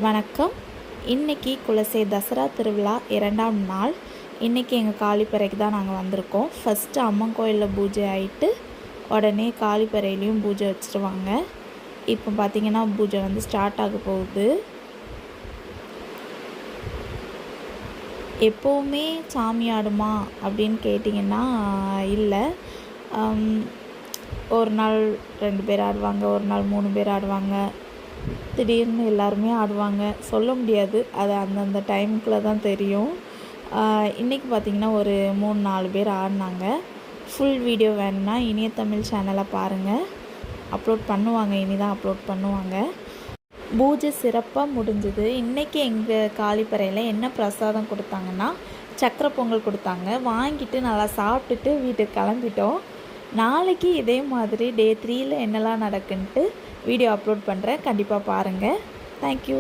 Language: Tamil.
வணக்கம். இன்றைக்கி குலசை தசரா திருவிழா 2ஆம் நாள். இன்றைக்கி எங்கள் காளிப்பறைக்கு தான் நாங்கள் வந்திருக்கோம். ஃபஸ்ட்டு அம்மன் கோயிலில் பூஜை ஆகிட்டு உடனே காளிப்பறையிலையும் பூஜை வச்சுருவாங்க. இப்போ பார்த்திங்கன்னா பூஜை ஸ்டார்ட் ஆக போகுது. எப்போவுமே சாமி ஆடுமா அப்படின்னு கேட்டிங்கன்னா இல்லை. ஒரு நாள் 2 பேர் ஆடுவாங்க, ஒரு நாள் 3 பேர் ஆடுவாங்க, திடீர்னு எல்லாருமே ஆடுவாங்க. சொல்ல முடியாது, அது அந்தந்த டைமுக்குள்ளே தான் தெரியும். இன்றைக்கி பார்த்திங்கன்னா ஒரு 3-4 பேர் ஆடினாங்க. ஃபுல் வீடியோ வேணும்னா இனிய தமிழ் சேனலை பாருங்கள், அப்லோட் பண்ணுவாங்க, இனி தான் அப்லோட் பண்ணுவாங்க. பூஜை சிறப்பாக முடிஞ்சுது. இன்றைக்கி எங்கள் காளிப்பறையில் என்ன பிரசாதம் கொடுத்தாங்கன்னா சக்கரை பொங்கல் கொடுத்தாங்க. வாங்கிட்டு நல்லா சாப்பிட்டுட்டு வீட்டுக்கு கிளம்பிட்டோம். நாளைக்கு இதே மாதிரி டே 3ல் என்னெல்லாம் நடக்குன்ட்டு வீடியோ அப்லோட் பண்ணுறேன், கண்டிப்பாக பாருங்கள். தேங்க்யூ.